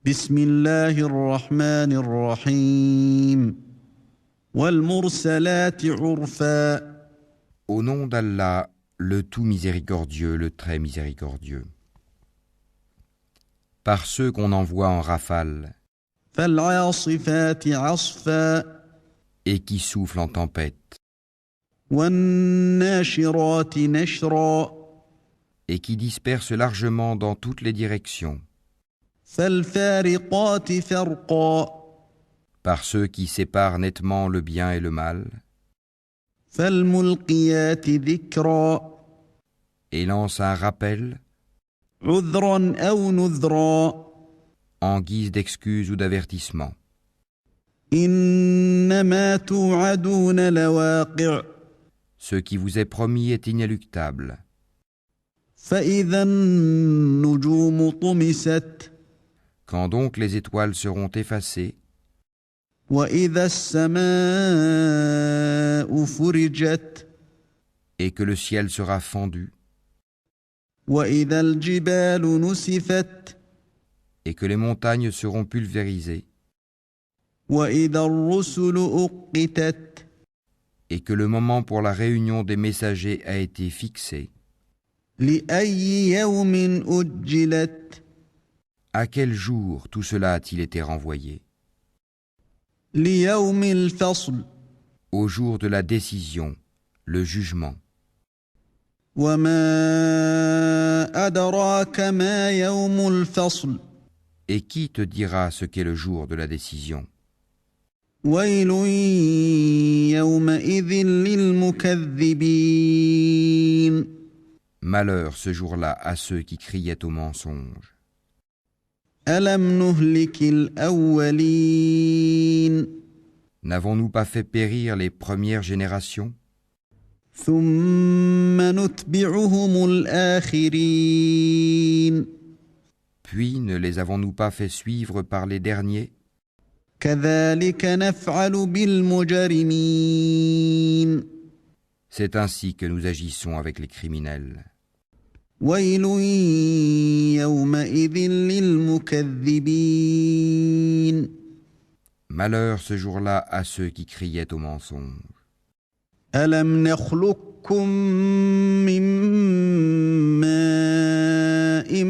بسم الله الرحمن الرحيم والمرسلات عرفا. Au nom d'Allah, le tout miséricordieux, le très miséricordieux. Par ceux qu'on envoie en rafale فالعاصفات عصفا et qui soufflent en tempête والناشرات نشرا et qui dispersent largement dans toutes les directions. فالفارقات فرقا Par ceux qui séparent nettement le bien et le mal فالملقيات ذكرا et lancent un rappel عذرا أو نذرا en guise d'excuse ou d'avertissement. إنما توعدون لواقع Ce qui vous est promis est inéluctable. فإذا النجوم طمست Quand donc les étoiles seront effacées وإذا السماء فرجت et que le ciel sera fendu وإذا الجبال نسفت et que les montagnes seront pulvérisées وإذا الرسل أقتت et que le moment pour la réunion des messagers a été fixé, لأي يوم أجلت à quel jour tout cela a-t-il été renvoyé? ليوم الفصل Au jour de la décision, le jugement. وما أدراك ما يوم الفصل Et qui te dira ce qu'est le jour de la décision? ويل يومئذ للمكذبين Malheur ce jour-là à ceux qui criaient au mensonge. ألم نهلك الأولين N'avons-nous pas fait périr les premières générations? ثم نتبعهم الآخرين Puis ne les avons-nous pas fait suivre par les derniers? كذلك نفعل بالمجرمين C'est ainsi que nous agissons avec les criminels. ويل يومئذ للمكذبين Malheur ce jour-là à ceux qui criaient au mensonge. ألم نخلقكم من ماء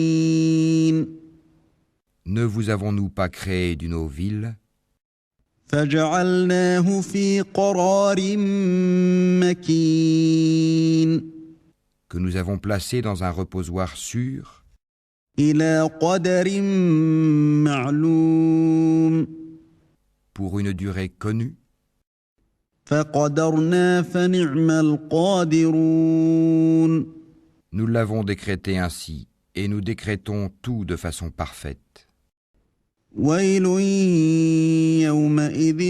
مهين Ne vous avons-nous pas créé d'une eau vile فجعلناه في قرار مكين que nous avons placé dans un reposoir sûr إلى قدر معلوم pour une durée connue? فقدرنا فنعم القادرون Nous l'avons décrété ainsi et nous décrétons tout de façon parfaite. ويل يومئذ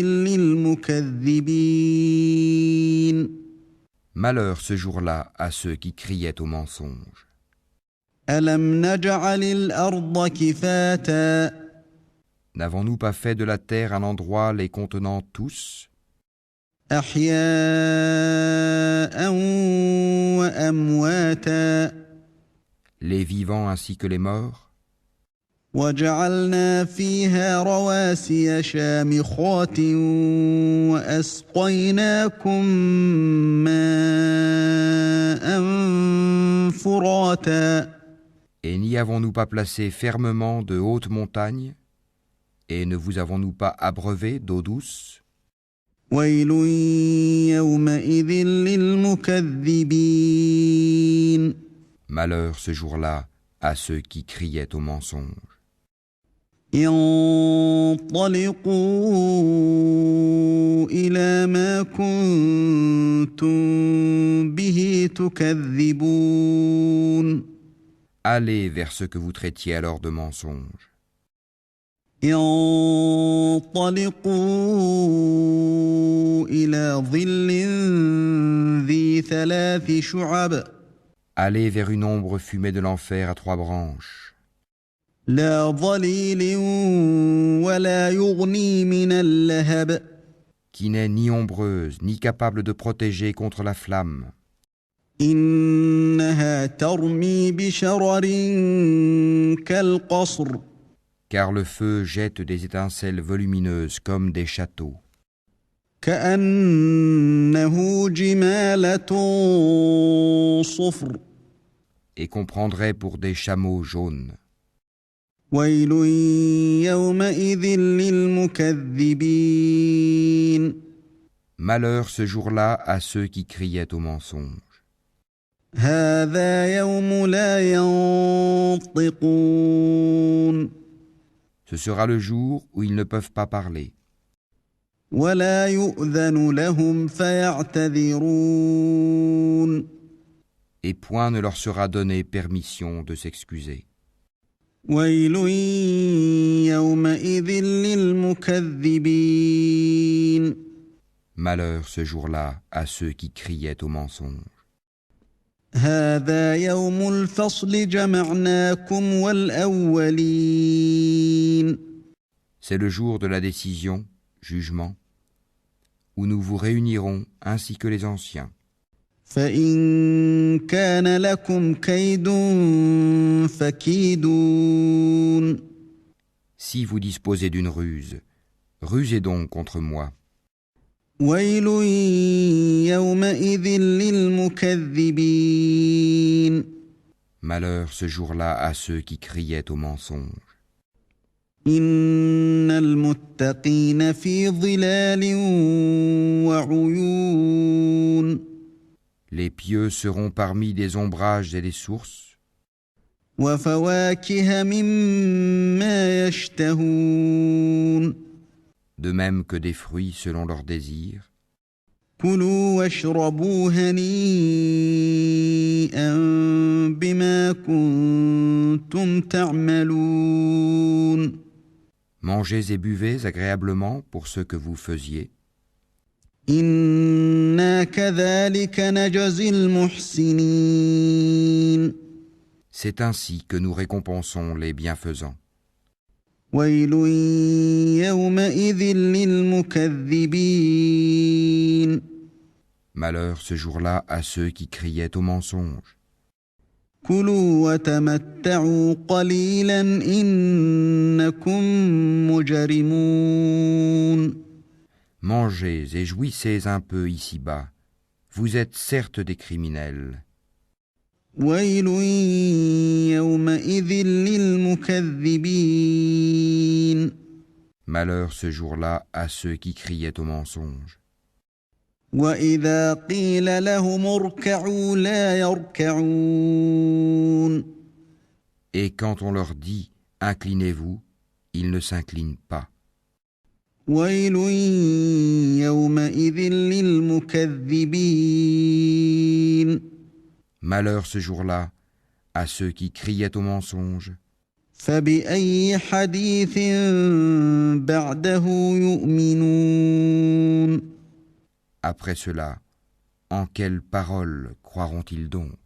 للمكذبين Malheur ce jour-là à ceux qui criaient au mensonge. ألم نجعل الأرض كفاتا N'avons-nous pas fait de la terre un endroit les contenant tous, أحياء وأمواتا les vivants ainsi que les morts? وجعلنا فيها رواسي شامخات وأسقيناكم ماء فراتا Et n'y avons-nous pas placé fermement de hautes montagnes? Et ne vous avons-nous pas abreuvé d'eau douce? ويل يومئذ للمكذبين Malheur ce jour-là à ceux qui criaient au mensonge. انطلقوا إلى ما كنتم به تكذبون Allez vers ce que vous traitiez alors de mensonge. انطلقوا إلى ظل ذي ثلاث شعب Allez vers une ombre fumée de l'enfer à 3 branches, لا ظليل ولا يغني من اللهب qui n'est ni ombreuse, ni capable de protéger contre la flamme, إنها ترمي بشرر كالقصر car le feu jette des étincelles volumineuses comme des châteaux, كأنه جمالة صفر et qu'on prendrait pour des chameaux jaunes. ويل يومئذ للمكذبين Malheur ce jour-là à ceux qui criaient au mensonge. هذا يوم لا ينطقون Ce sera le jour où ils ne peuvent pas parler, ولا يؤذن لهم فيعتذرون et point ne leur sera donné permission de s'excuser. ويل يومئذ للمكذبين Malheur ce jour-là à ceux qui criaient au mensonge. هذا يوم الفصل جمعناكم والأولين C'est le jour de la décision, jugement, où nous vous réunirons ainsi que les anciens. فإن كان لكم كيد فكيدون Si vous disposez d'une ruse, rusez donc contre moi. ويل يومئذ للمكذبين Malheur ce jour-là à ceux qui criaient au mensonge. إن المتقين في ظلال وعيون Les pieux seront parmi des ombrages et des sources, وفواكه مما يشتهون de même que des fruits selon leurs désirs. كلوا واشربوا هنيئا بما كنتم تعملون Mangez et buvez agréablement pour ce que vous faisiez. إنا كذلك نجزي المحسنين C'est ainsi que nous récompensons les bienfaisants. ويل يومئذ للمكذبين Malheur ce jour-là à ceux qui criaient au mensonge. كلوا وتمتعوا قليلا إنكم مجرمون Mangez et jouissez un peu ici-bas. Vous êtes certes des criminels. ويل يومئذ للمكذبين Malheur ce jour-là à ceux qui criaient au mensonge. وإذا قيل لهم اركعوا لا يركعون Et quand on leur dit « Inclinez-vous », ils ne s'inclinent pas. ويل يومئذ للمكذبين Malheur ce jour-là à ceux qui criaient au mensonge. فبأي حديث بعده يؤمنون Après cela, en quelle parole croiront-ils donc ?